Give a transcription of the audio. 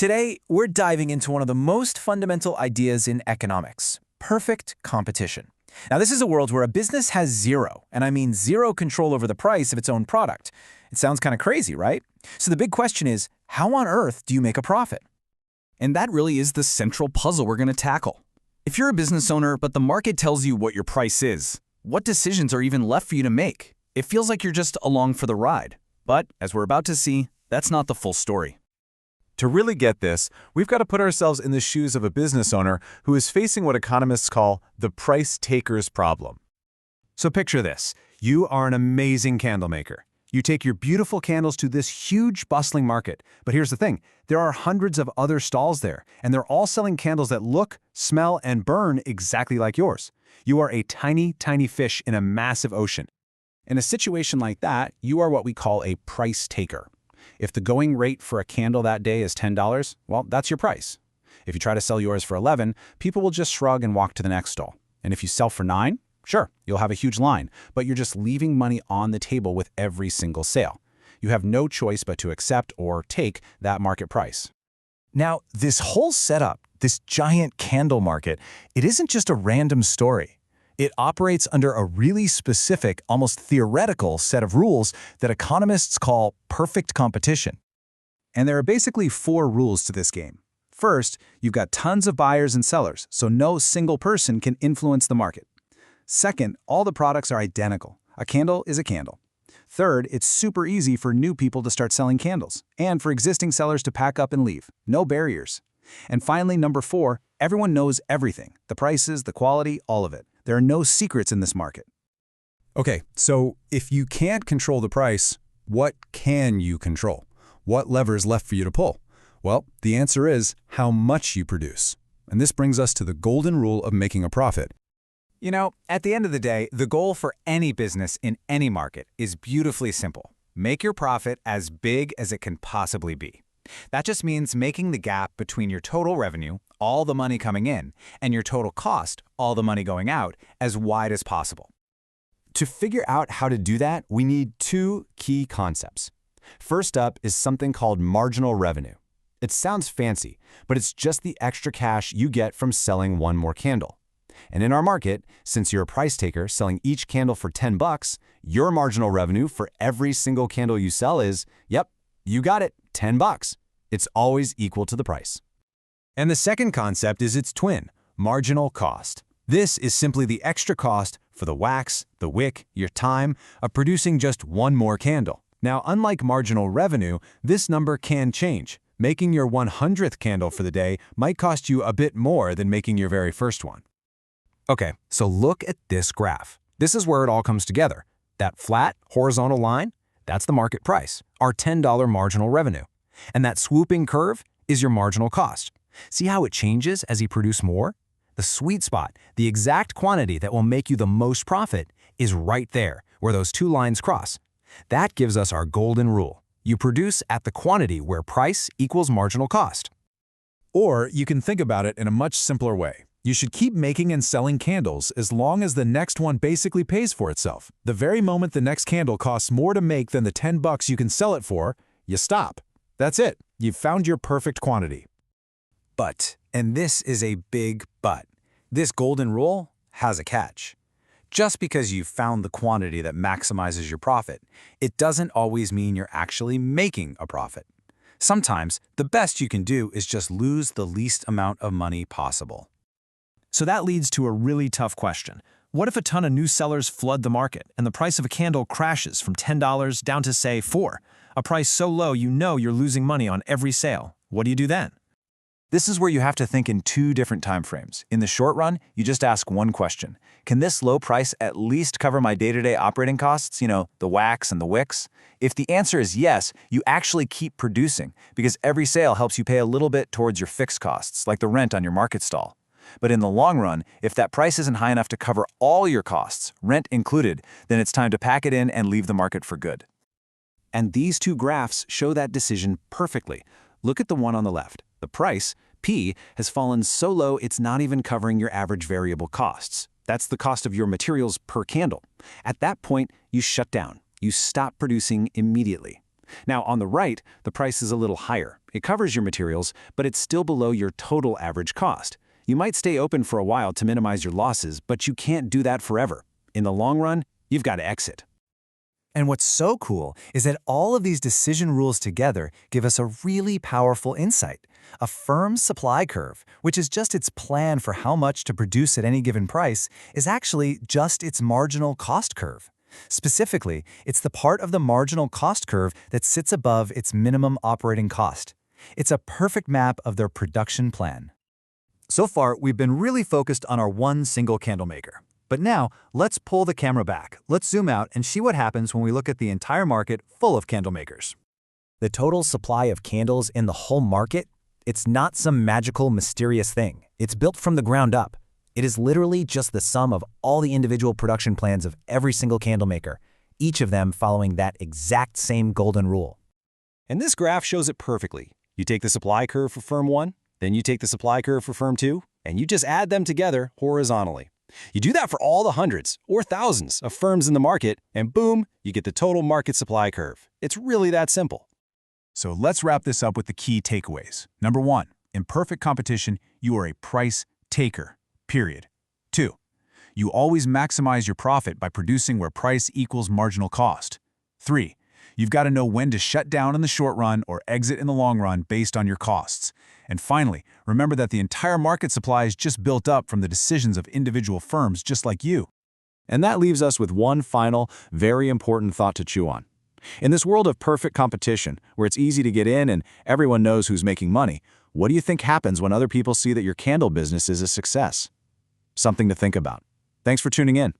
Today, we're diving into one of the most fundamental ideas in economics: perfect competition. Now, this is a world where a business has zero, and I mean zero control over the price of its own product. It sounds kind of crazy, right? So the big question is, how on earth do you make a profit? And that really is the central puzzle we're going to tackle. If you're a business owner, but the market tells you what your price is, what decisions are even left for you to make? It feels like you're just along for the ride. But, as we're about to see, that's not the full story. To really get this, we've got to put ourselves in the shoes of a business owner who is facing what economists call the price taker's problem. So picture this. You are an amazing candle maker. You take your beautiful candles to this huge, bustling market. But here's the thing. There are hundreds of other stalls there, and they're all selling candles that look, smell, and burn exactly like yours. You are a tiny, tiny fish in a massive ocean. In a situation like that, you are what we call a price taker. If the going rate for a candle that day is $10, well, that's your price. If you try to sell yours for $11, people will just shrug and walk to the next stall. And if you sell for $9, sure, you'll have a huge line, but you're just leaving money on the table with every single sale. You have no choice but to accept or take that market price. Now, this whole setup, this giant candle market, it isn't just a random story. It operates under a really specific, almost theoretical set of rules that economists call perfect competition. And there are basically 4 rules to this game. First, you've got tons of buyers and sellers, so no single person can influence the market. Second, all the products are identical. A candle is a candle. Third, it's super easy for new people to start selling candles, and for existing sellers to pack up and leave. No barriers. And finally, number 4, everyone knows everything. The prices, the quality, all of it. There are no secrets in this market. Okay, so if you can't control the price, what can you control? What lever is left for you to pull? Well, the answer is how much you produce. And this brings us to the golden rule of making a profit. You know, at the end of the day, the goal for any business in any market is beautifully simple. Make your profit as big as it can possibly be. That just means making the gap between your total revenue, all the money coming in, and your total cost, all the money going out, as wide as possible. To figure out how to do that, we need 2 key concepts. First up is something called marginal revenue. It sounds fancy, but it's just the extra cash you get from selling one more candle. And in our market, since you're a price taker selling each candle for $10, your marginal revenue for every single candle you sell is, yep, you got it, $10. It's always equal to the price. And the second concept is its twin, marginal cost. This is simply the extra cost for the wax, the wick, your time of producing just one more candle. Now, unlike marginal revenue, this number can change. Making your 100th candle for the day might cost you a bit more than making your very first one. Okay, so look at this graph. This is where it all comes together. That flat, horizontal line, that's the market price, our $10 marginal revenue. And that swooping curve is your marginal cost. See how it changes as you produce more? The sweet spot, the exact quantity that will make you the most profit, is right there, where those 2 lines cross. That gives us our golden rule. You produce at the quantity where price equals marginal cost. Or you can think about it in a much simpler way. You should keep making and selling candles as long as the next one basically pays for itself. The very moment the next candle costs more to make than the $10 you can sell it for, you stop. That's it. You've found your perfect quantity. But, and this is a big but, this golden rule has a catch. Just because you've found the quantity that maximizes your profit, it doesn't always mean you're actually making a profit. Sometimes, the best you can do is just lose the least amount of money possible. So that leads to a really tough question. What if a ton of new sellers flood the market and the price of a candle crashes from $10 down to, say, $4? A price so low you know you're losing money on every sale. What do you do then? This is where you have to think in 2 different time frames. In the short run, you just ask one question. Can this low price at least cover my day-to-day operating costs, the wax and the wicks? If the answer is yes, you actually keep producing because every sale helps you pay a little bit towards your fixed costs, like the rent on your market stall. But in the long run, if that price isn't high enough to cover all your costs, rent included, then it's time to pack it in and leave the market for good. And these 2 graphs show that decision perfectly. Look at the one on the left. The price, P, has fallen so low it's not even covering your average variable costs. That's the cost of your materials per candle. At that point, you shut down. You stop producing immediately. Now, on the right, the price is a little higher. It covers your materials, but it's still below your total average cost. You might stay open for a while to minimize your losses, but you can't do that forever. In the long run, you've got to exit. And what's so cool is that all of these decision rules together give us a really powerful insight. A firm's supply curve, which is just its plan for how much to produce at any given price, is actually just its marginal cost curve. Specifically, it's the part of the marginal cost curve that sits above its minimum operating cost. It's a perfect map of their production plan. So far, we've been really focused on our one single candle maker. But now, let's pull the camera back. Let's zoom out and see what happens when we look at the entire market full of candle makers. The total supply of candles in the whole market? It's not some magical, mysterious thing. It's built from the ground up. It is literally just the sum of all the individual production plans of every single candle maker, each of them following that exact same golden rule. And this graph shows it perfectly. You take the supply curve for firm 1, then you take the supply curve for firm 2, and you just add them together horizontally. You do that for all the hundreds or thousands of firms in the market, and boom, you get the total market supply curve. It's really that simple. So let's wrap this up with the key takeaways. Number 1, in perfect competition, you are a price taker, period. 2, you always maximize your profit by producing where price equals marginal cost. 3, you've got to know when to shut down in the short run or exit in the long run based on your costs. And finally, remember that the entire market supply is just built up from the decisions of individual firms just like you. And that leaves us with one final, very important thought to chew on. In this world of perfect competition, where it's easy to get in and everyone knows who's making money, what do you think happens when other people see that your candle business is a success? Something to think about. Thanks for tuning in.